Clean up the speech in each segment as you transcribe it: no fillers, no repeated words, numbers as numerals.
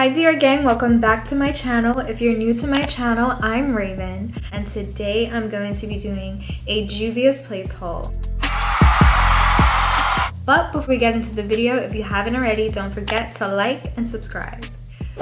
Hi dear gang, welcome back to my channel. If you're new to my channel, I'm Raven, and today I'm going to be doing a Juvia's Place haul. But before we get into the video, if you haven't already, don't forget to like and subscribe.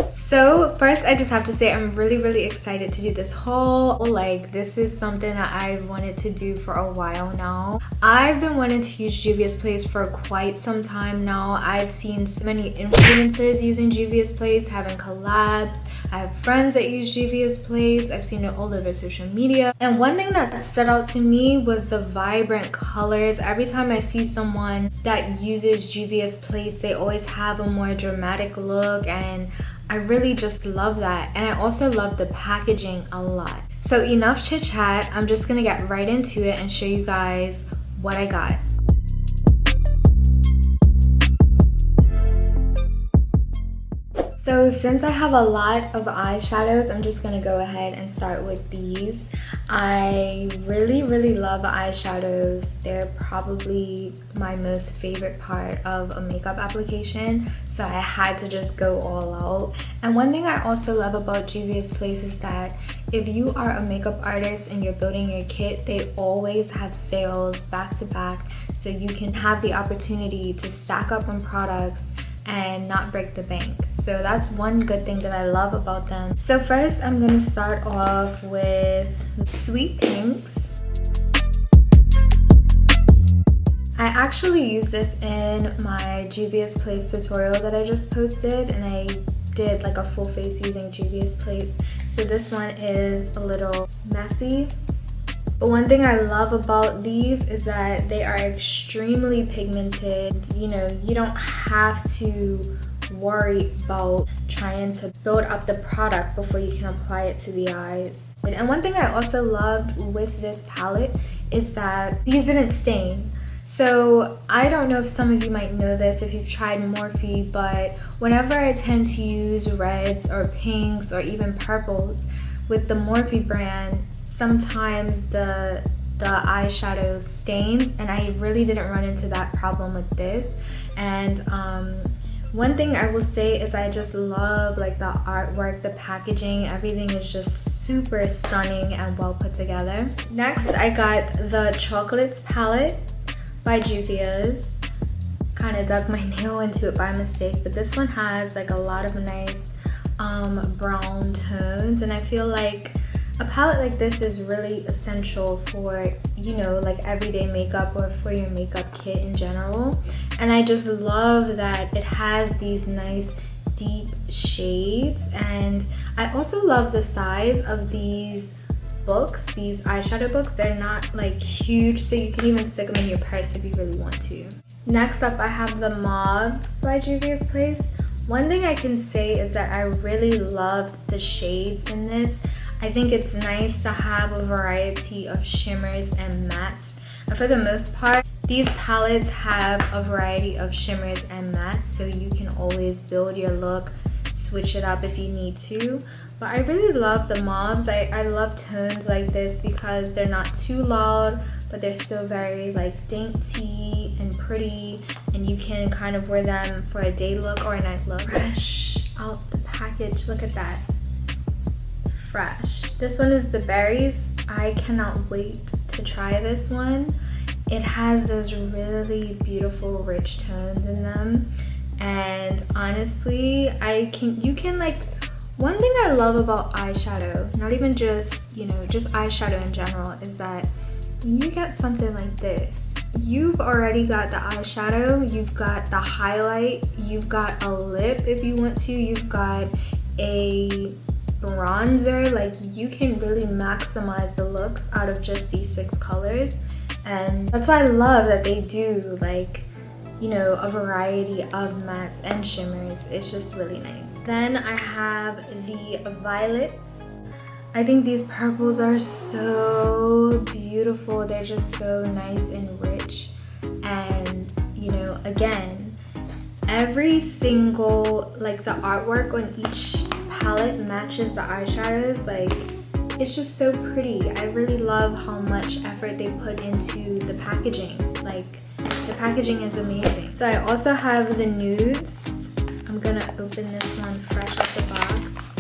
So first, I just have to say I'm really excited to do this haul. Like, this is something that I've wanted to do for a while now. I've been wanting to use Juvia's Place for quite some time now. I've seen so many influencers using Juvia's Place, having collabs. I have friends that use Juvia's Place. I've seen it all over social media. And one thing that stood out to me was the vibrant colors. Every time I see someone that uses Juvia's Place, they always have a more dramatic look, and I really just love that. And I also love the packaging a lot. So enough chit chat, I'm just gonna get right into it and show you guys what I got. So since I have a lot of eyeshadows, I'm just gonna go ahead and start with these. I really love eyeshadows. They're probably my most favorite part of a makeup application, so I had to just go all out. And one thing I also love about Juvia's Place is that if you are a makeup artist and you're building your kit, they always have sales back to back, so you can have the opportunity to stack up on products and not break the bank. So that's one good thing that I love about them. So first, I'm gonna start off with Sweet Pinks. I actually used this in my Juvia's Place tutorial that I just posted, and I did like a full face using Juvia's Place. So this one is a little messy. But one thing I love about these is that they are extremely pigmented. You know, you don't have to worry about trying to build up the product before you can apply it to the eyes. And one thing I also loved with this palette is that these didn't stain. So I don't know if some of you might know this if you've tried Morphe, but whenever I tend to use reds or pinks or even purples with the Morphe brand, sometimes the eyeshadow stains, and I really didn't run into that problem with this. And one thing I will say is I just love like the artwork, the packaging, everything is just super stunning and well put together. Next, I got the Chocolates palette by Juvias. Kind of dug my nail into it by mistake, but this one has like a lot of nice brown tones, and I feel like a palette like this is really essential for, you know, like everyday makeup or for your makeup kit in general. And I just love that it has these nice deep shades, and I also love the size of these books, these eyeshadow books. They're not like huge, so you can even stick them in your purse if you really want to. Next up, I have the Mauves by Juvia's Place. One thing I can say is that I really loved the shades in this. I think it's nice to have a variety of shimmers and mattes. And for the most part, these palettes have a variety of shimmers and mattes, so you can always build your look, switch it up if you need to. But I really love the Mauves. I love tones like this because they're not too loud, but they're still very like dainty and pretty, and you can kind of wear them for a day look or a night look. Fresh out the package, look at that. Fresh. This one is the berries. I cannot wait to try this one. It has those really beautiful rich tones in them, and honestly, you can like, one thing I love about eyeshadow, not even just, you know, just eyeshadow in general, is that when you get something like this, you've already got the eyeshadow, you've got the highlight, you've got a lip if you want to, you've got a bronzer. Like, you can really maximize the looks out of just these 6 colors, and that's why I love that they do, like, you know, a variety of mattes and shimmers. It's just really nice. Then I have the violets. I think these purples are so beautiful. They're just so nice and rich, and you know, again, every single, like, the artwork on each palette matches the eyeshadows. Like, it's just so pretty. I really love how much effort they put into the packaging. Like, the packaging is amazing. So I also have the Nudes. I'm gonna open this one fresh out the box.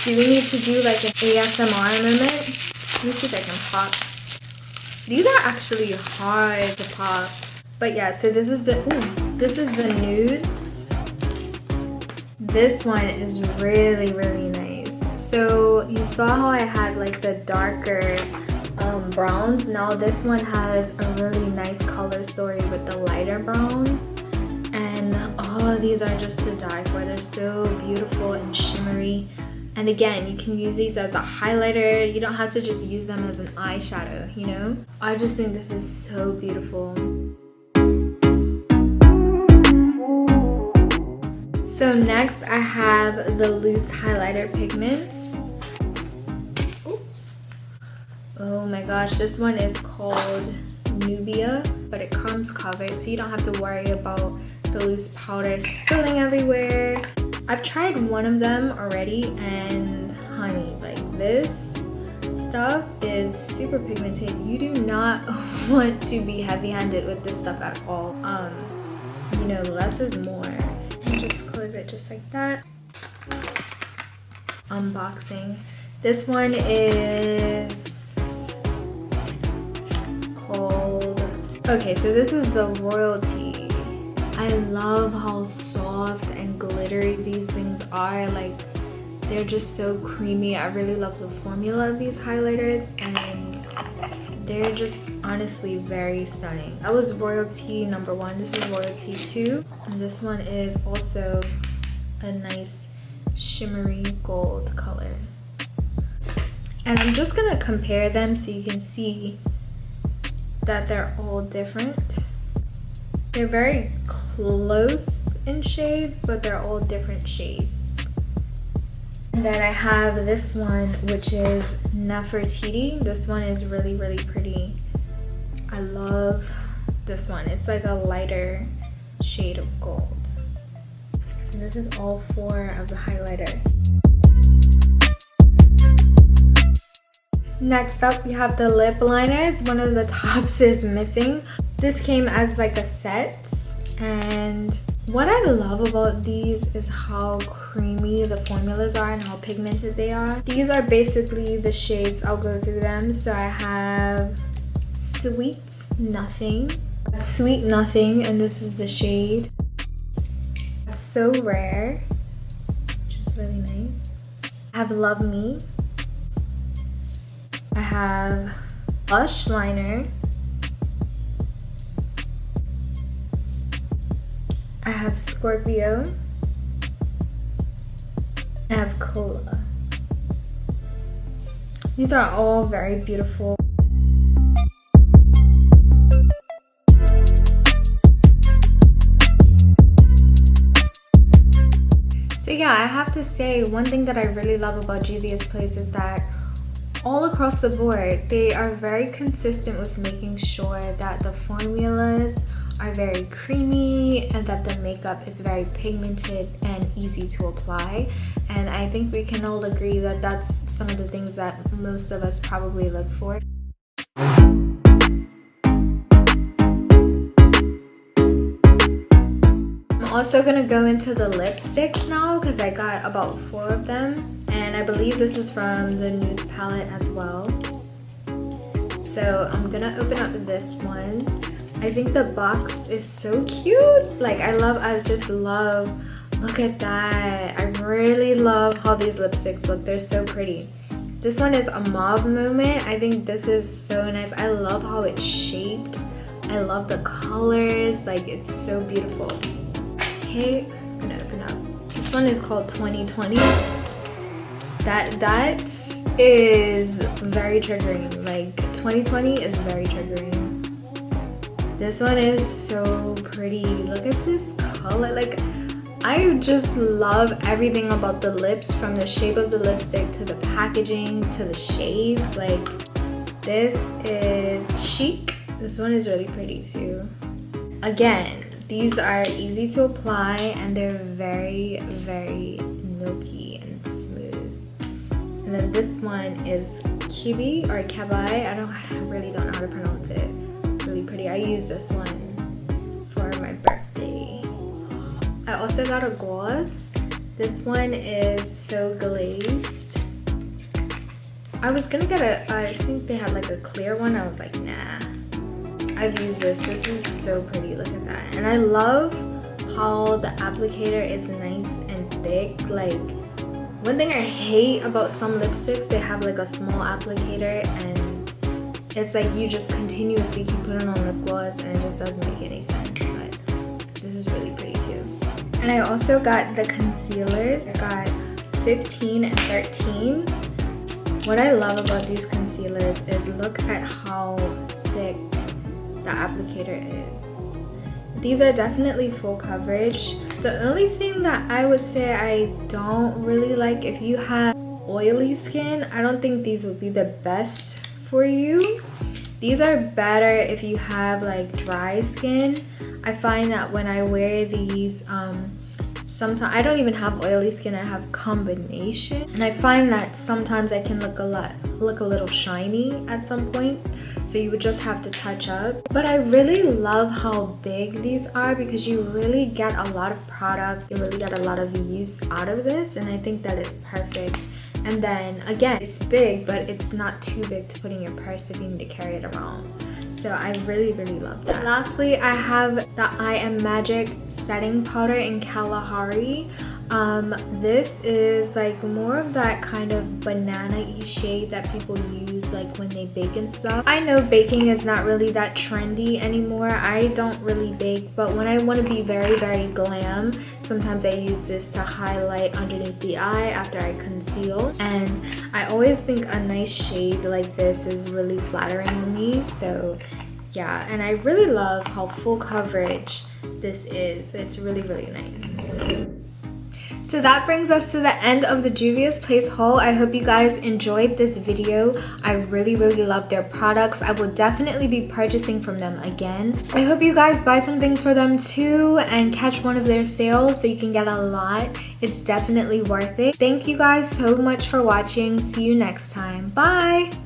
Do we need to do like an ASMR moment? Let me see if I can pop. These are actually hard to pop. But yeah, so this is the Nudes. This one is really, really nice. So you saw how I had like the darker browns. Now this one has a really nice color story with the lighter browns. And all these are just to die for. They're so beautiful and shimmery. And again, you can use these as a highlighter. You don't have to just use them as an eyeshadow, you know? I just think this is so beautiful. So next I have the loose highlighter pigments. Ooh. Oh my gosh, this one is called Juvia, but it comes covered, so you don't have to worry about the loose powder spilling everywhere. I've tried one of them already, and honey, like this stuff is super pigmented. You do not want to be heavy-handed with this stuff at all. You know, less is more. Just close it just like that. Unboxing. This one is called, okay, so this is the Royalty. I love how soft and glittery these things are. Like, they're just so creamy. I really love the formula of these highlighters, and they're just honestly very stunning. That was Royalty number 1. This is Royalty 2, and this one is also a nice shimmery gold color. And I'm just gonna compare them so you can see that they're all different. They're very close in shades, but they're all different shades. And then I have this one, which is Nefertiti. This one is really, really pretty. I love this one. It's like a lighter shade of gold. So this is all 4 of the highlighters. Next up, we have the lip liners. One of the tops is missing. This came as like a set, and what I love about these is how creamy the formulas are and how pigmented they are. These are basically the shades. I'll go through them. So I have Sweet Nothing, and this is the shade. So Rare, which is really nice. I have Love Me. I have Blush Liner. I have Scorpio. I have Cola. These are all very beautiful. So yeah, I have to say, one thing that I really love about Juvia's place is that all across the board, they are very consistent with making sure that the formulas are very creamy and that the makeup is very pigmented and easy to apply. And I think we can all agree that that's some of the things that most of us probably look for. I'm also gonna go into the lipsticks now because I got about 4 of them, and I believe this is from the Nudes palette as well. So I'm gonna open up this one. I think the box is so cute. Like, I just love, look at that. I really love how these lipsticks look. They're so pretty. This one is a Mauve Moment. I think this is so nice. I love how it's shaped. I love the colors. Like, it's so beautiful. Okay, I'm gonna open up. This one is called 2020. That is very triggering. Like, 2020 is very triggering. This one is so pretty. Look at this color. Like, I just love everything about the lips, from the shape of the lipstick to the packaging to the shades. Like, this is chic. This one is really pretty too. Again, these are easy to apply and they're very, very milky and smooth. And then this one is Kibi or Kabai. I really don't know how to pronounce it. Really pretty. pretty. I use this one for my birthday. I also got a gloss. This one is so glazed. I was gonna get I think they had like a clear one. I was like, nah. I've used this. This is so pretty. Look at that. And I love how the applicator is nice and thick. Like, one thing I hate about some lipsticks, they have like a small applicator and it's like you just continuously keep putting on lip gloss and it just doesn't make any sense. But this is really pretty too. And I also got the concealers. I got 15 and 13. What I love about these concealers is look at how thick the applicator is. These are definitely full coverage. The only thing that I would say I don't really like, if you have oily skin, I don't think these would be the best for you. These are better if you have like dry skin. I find that when I wear these, sometimes I don't even have oily skin, I have combination, and I find that sometimes I can look a little shiny at some points, so you would just have to touch up. But I really love how big these are because you really get a lot of product, you really get a lot of use out of this, and I think that it's perfect. And then again, it's big, but it's not too big to put in your purse if you need to carry it around. So I really love that. Lastly, I have the I Am Magic setting powder in Kalahari. This is like more of that kind of banana-y shade that people use like when they bake and stuff. I know baking is not really that trendy anymore. I don't really bake, but when I want to be very glam, sometimes I use this to highlight underneath the eye after I conceal. And I always think a nice shade like this is really flattering on me. So yeah, and I really love how full coverage this is. It's really nice. So that brings us to the end of the Juvia's Place haul. I hope you guys enjoyed this video. I really love their products. I will definitely be purchasing from them again. I hope you guys buy some things for them too and catch one of their sales so you can get a lot. It's definitely worth it. Thank you guys so much for watching. See you next time. Bye!